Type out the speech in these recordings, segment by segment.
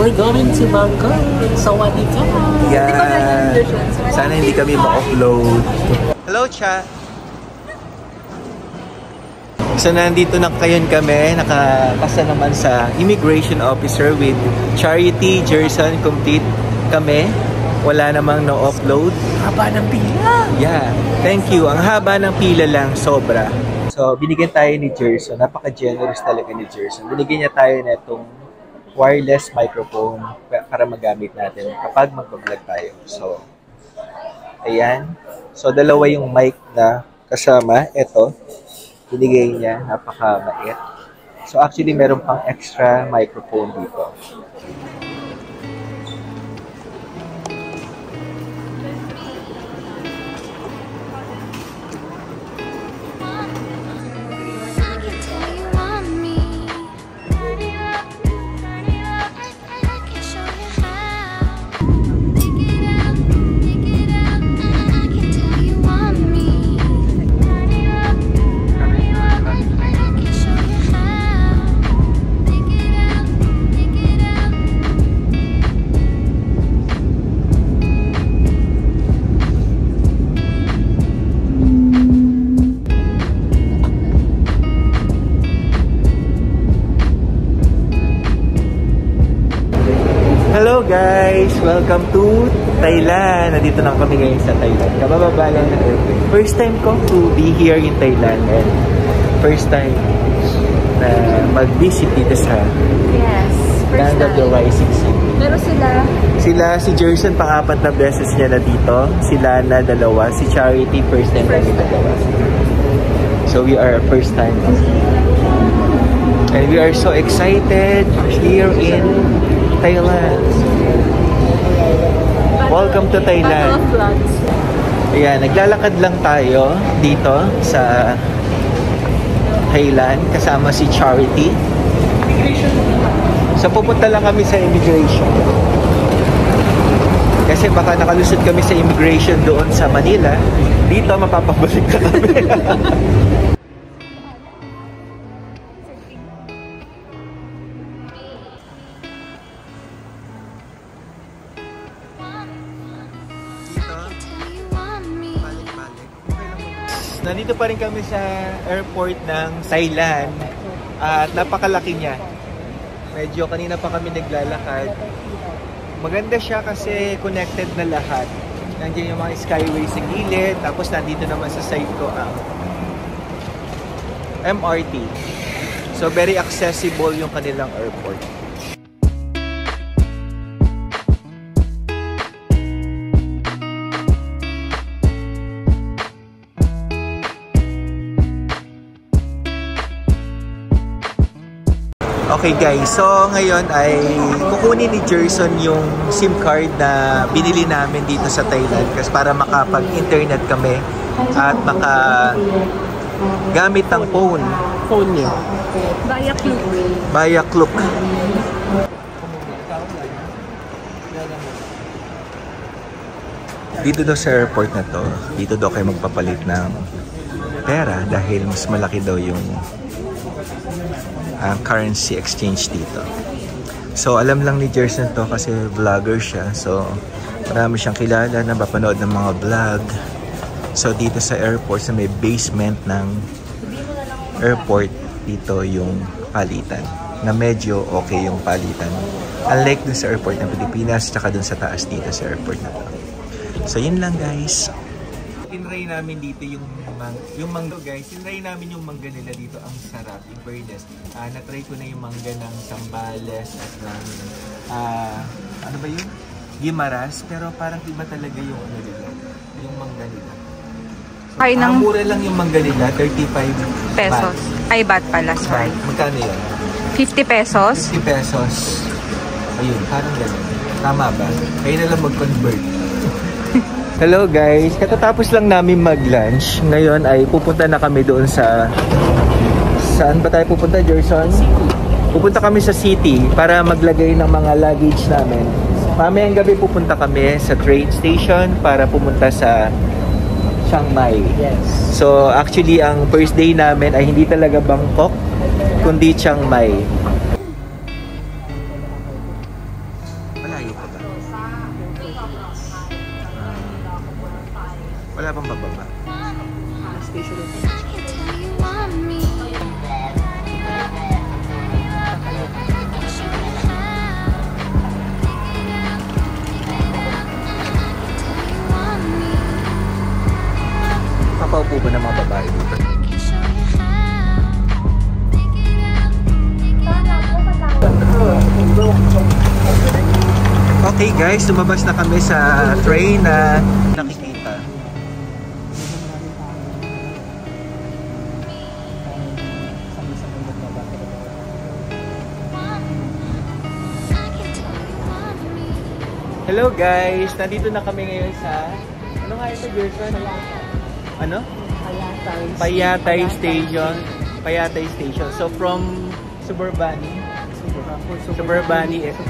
We're going to Bangkok. Sawadee ka. Yeah. Sana hindi kami ma-upload. Hello, Cha. So, nandito na kayon kami. Nakakasa naman sa immigration officer with Charity, Jerson, complete kami. Wala namang no-upload. Haba ng pila. Yeah. Thank you. Ang haba ng pila lang, sobra. So, binigyan tayo ni Jerson. Napaka-generous talaga ni Jerson. Binigyan niya tayo na itong wireless microphone para magamit natin kapag mag-vlog tayo. So, ayan. So, dalawa yung mic na kasama. Ito, binigay niya. Napaka-mait. So, actually, meron pang extra microphone dito. Hello guys! Welcome to Thailand! Nandito na kami ngayon sa Thailand. Kabababa lang ng airplane. First time ko to be here in Thailand and first time na mag-visit dito sa Land of the Rising Sun. Pero si Jerson pang-apat na beses niya na dito. Si Lana, dalawa. Si Charity, first time namin dalawa. So we are first time. And we are so excited here in Thailand. Welcome to Thailand. Ayan, naglalakad lang tayo dito sa Thailand kasama si Charity. So pupunta lang kami sa immigration. Kasi baka nakalusot kami sa immigration doon sa Manila. Dito mapapabalik na kami. Nandito pa rin kami sa airport ng Thailand at napakalaki niya. Medyo kanina pa kami naglalakad. Maganda siya kasi connected na lahat. Nandiyan yung mga skyway sa gilid, tapos nandito naman sa side ko ang MRT. So very accessible yung kanilang airport. Okay guys, so ngayon ay kukunin ni Jerson yung SIM card na binili namin dito sa Thailand kasi para makapag-internet kami at makagamit ng phone niya. Via Klook. Dito daw sa airport na to, dito daw kayo magpapalit ng pera dahil mas malaki daw yung currency exchange dito. So alam lang ni Jerson to kasi vlogger siya. So marami siyang kilala na mapanood ng mga vlog. So dito sa airport, sa may basement ng airport, dito yung palitan. Na medyo okay yung palitan. Unlike dun sa airport ng Pilipinas, tsaka dun sa taas dito sa airport na to. So yun lang guys. Tinry namin dito yung mangga guys. Tinry namin yung mangga nila dito. Ang sarap, in fairness. Na-try ko na yung mangga ng Zambales at ng ano ba yun? Guimaras. Pero parang iba talaga yung ano nila. Yung mangga nila. So, mura lang yung mangga nila. 35 pesos. Ay, baht pala. Sorry. Magkano yun? 50 pesos? 50 pesos. Ayun, parang gano'n. Tama ba? Kayo na lang mag-convert. Hello guys, katatapos lang namin mag-lunch. Ngayon ay pupunta na kami doon sa... Saan ba tayo pupunta, Jerson? Pupunta kami sa city para maglagay ng mga luggage namin. Mamayang gabi pupunta kami sa train station para pumunta sa Chiang Mai. Yes. So actually ang first day namin ay hindi talaga Bangkok, kundi Chiang Mai. malayo pa ba? Wala bang bababa? Papaupo ba ng mga babae dito? Okay guys, lumabas na kami sa train na nakikita. Hello guys, nandito na kami ngayon sa ano nga ito, Gerson? Ano? Payatay Station. Payatay Station. So from Suburbani Airport.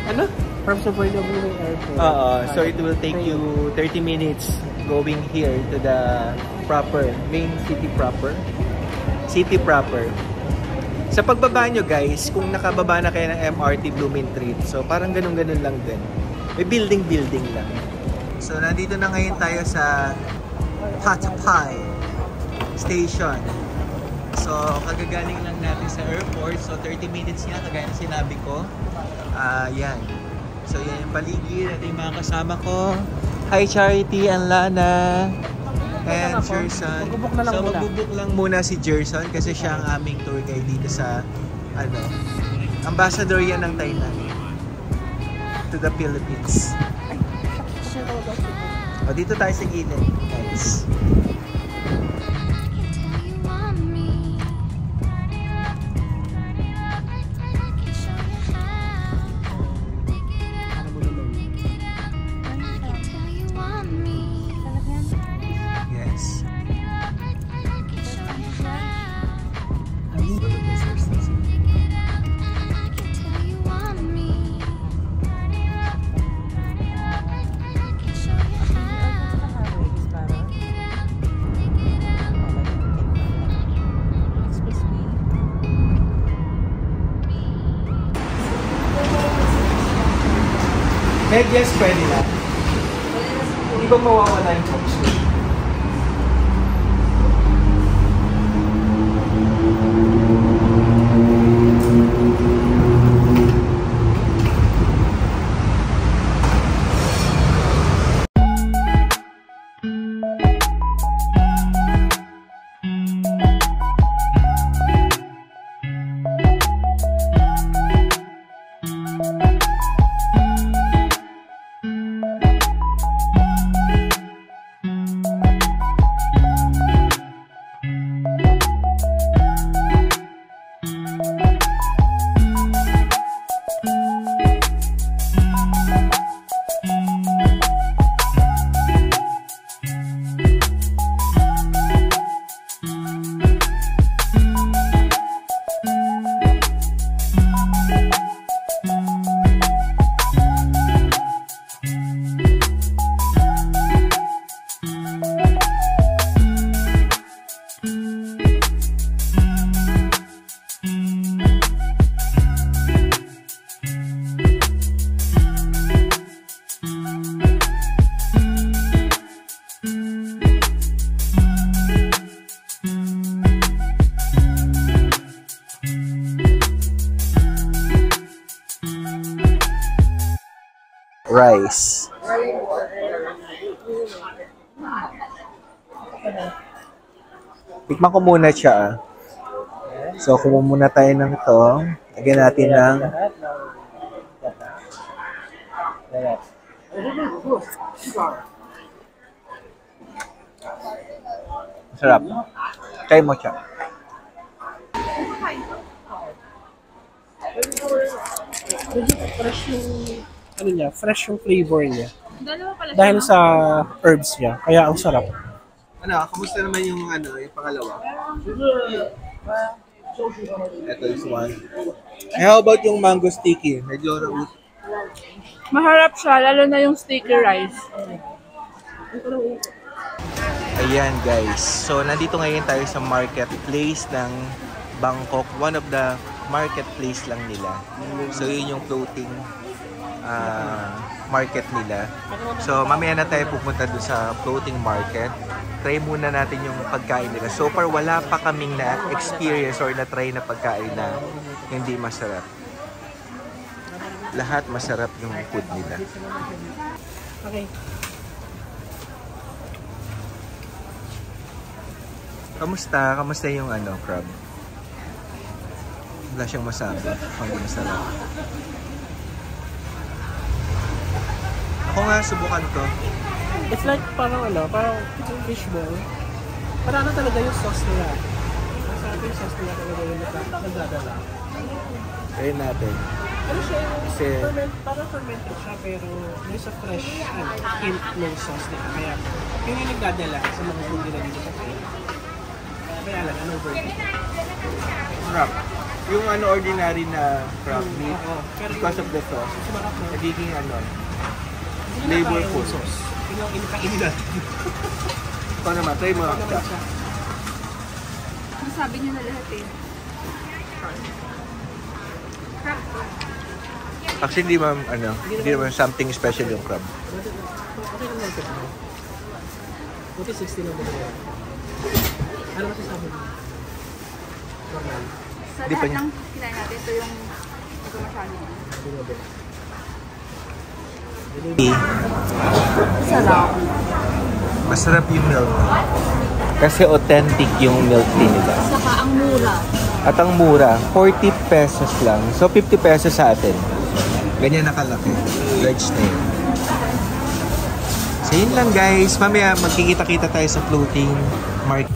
Ano? From Suburbani Airport. So it will take you 30 minutes going here to the main city proper. Sa pagbaba nyo guys, kung nakababa na kayo ng MRT Blooming Treat, so parang ganun-ganun lang din. May building lang. So nandito na ngayon tayo sa Patapay Station. So kagagaling lang natin sa airport. So 30 minutes nga, kagaya na sinabi ko. Yan. So yan yung paligid. Ito yung mga kasama ko. Hi Charity and Lana. And Gerson. So magbubuk lang muna si Gerson kasi siya ang aming tour guide dito sa ambassador yan ng Thailand to the Philippines. Dito tayo sa gilid, guys. Medyas pwede na. Hindi ba mawawala yung box? Rice. Tikman ko muna siya. So, kumuha muna tayo ng ito. Lagyan natin ng sarap. Try mo siya. Fresh yung fresh yung flavor niya. Dahil sa herbs niya, kaya ang sarap. Kamusta naman yung yung pangalawa? Ito is one. How about yung mango sticky? Medyo Maharap siya, lalo na yung sticky rice. Ayan guys. So nandito ngayon tayo sa marketplace ng Bangkok. One of the marketplace lang nila. So yun yung floating market nila. So mamaya na tayo pupunta dun sa floating market. Try muna natin yung pagkain nila. So far wala pa kaming na-experience or na-try na pagkain na hindi masarap. Lahat masarap yung food nila. Okay. Kamusta? Kamusta yung crab? Wala siyang masabi. Hindi masarap. Ako nga, subukan to. It's like parang parang fishball. Parang talaga yung sauce nila. Masarap yung sauce nila talaga yung nagdadala. Try natin. Ano siya Kasi parang fermented siya pero there's a fresh hint ng sauce nila. Kaya yun yung nagdadala sa mga food nila dito sa Pilipinas. Kaya lang, anong version? crab. Yung ordinary na crab meat, because of the sauce, nagiging flavorful sauce. Yun yung inakainin natin. Ito naman, try mo. Masabi niyo na lahat eh. Crab. Actually, hindi naman something special yung crab. Okay lang natin. Buti 60 lang ba? Ano masasabi mo? Normal. Sa lahat ng kinain natin, ito yung ito masyado. Sarap. Masarap yung milk. Kasi authentic yung milk tea nila. Saka ang mura. At ang mura, 40 pesos lang. So 50 pesos sa atin. Ganyan nakalaki. Large na yun. So yun lang guys. Mamaya magkikita-kita tayo sa floating market.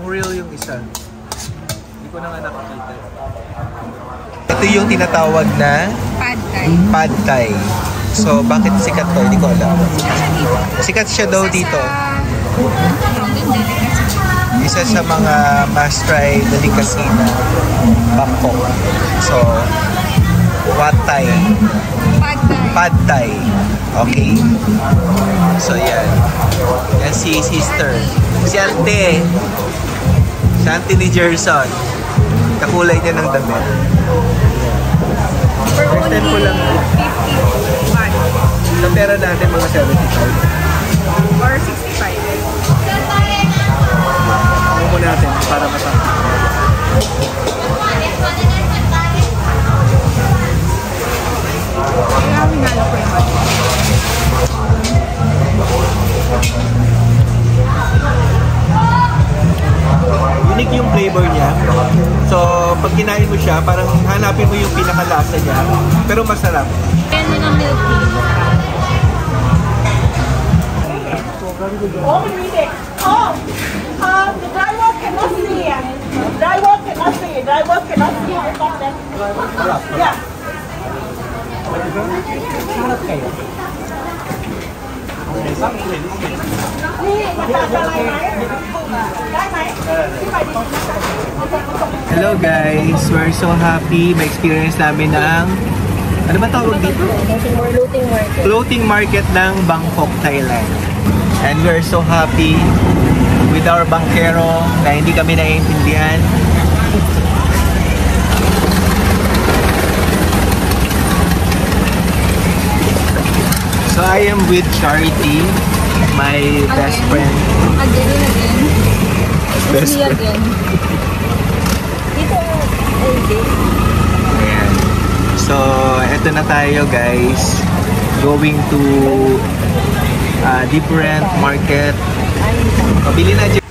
Real yung isa. Hindi ko na nga nakakita. Ito yung tinatawag na Pad Thai. Pad Thai. So, bakit sikat to? Hindi ko alam. Sikat siya daw dito. Isa sa mga must-try delicacy na Bangkok. So, Wat Thai. Pad Thai. Pad Thai. Okay. So, yan. Yan si sister. Si ante. Si ante ni Gerson. Kakulay niya ng damit. For First time ko only lang. 50 baht. Sa pera natin mga 75. Or 65. Ano mo natin para masarap. Kaya hinalo ko yung ba't. Unique yung flavor niya. So, pag kinain mo siya, parang hanapin mo yung pinakalasa niya. Pero masarap. Kaya na ng milk tea. Oh, read it. Oh, the driver cannot see it. Driver cannot see it. Driver cannot see it. Yeah. Sarap kayo. Hello guys! We're so happy. May experience namin ng ano ba tawag dito? Floating market. Floating market ng Bangkok, Thailand. And we're so happy with our bankero na hindi kami naiintindihan. So I am with Charity, my best friend. Again. Best Me friend. again. Dito, Ayan. So, eto na tayo guys. Going to different market. Pabili na dyan.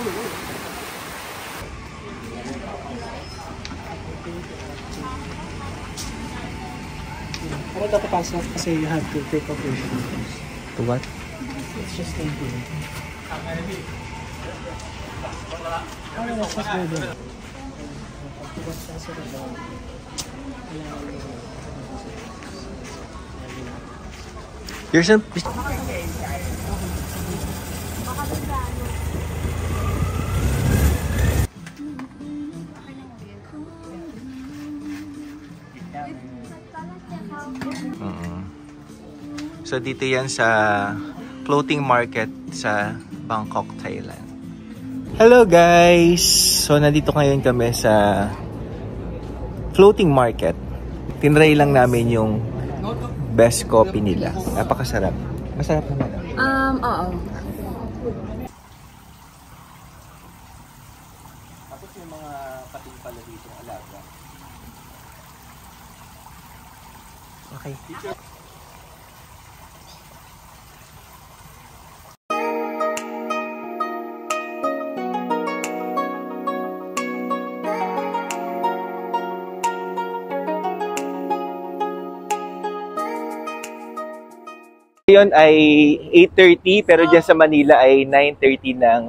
Pero dapat pasok kasi you have to take off your shoes. To what? It's just thank you. Oh, that's just good. There's some... So dito yan sa floating market sa Bangkok, Thailand. Hello guys! So nandito ngayon kami sa floating market. Tinry lang namin yung best coffee nila. Napakasarap. Masarap naman. Oo. Tapos yung mga pating pala dito alaga. Okay. Ngayon ay 8:30 pero dyan sa Manila ay 9:30 ng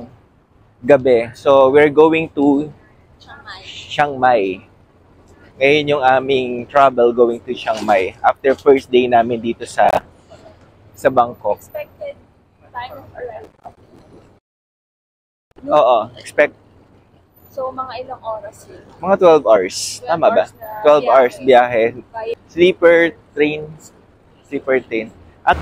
gabi. So we're going to Chiang Mai. Ngayon yung aming travel going to Chiang Mai after first day namin dito sa Bangkok. Expected time of arrival. Oo, expect So, mga ilang oras yun? mga 12 hours. Tama ba? 12 hours biyahe. Sleeper train. At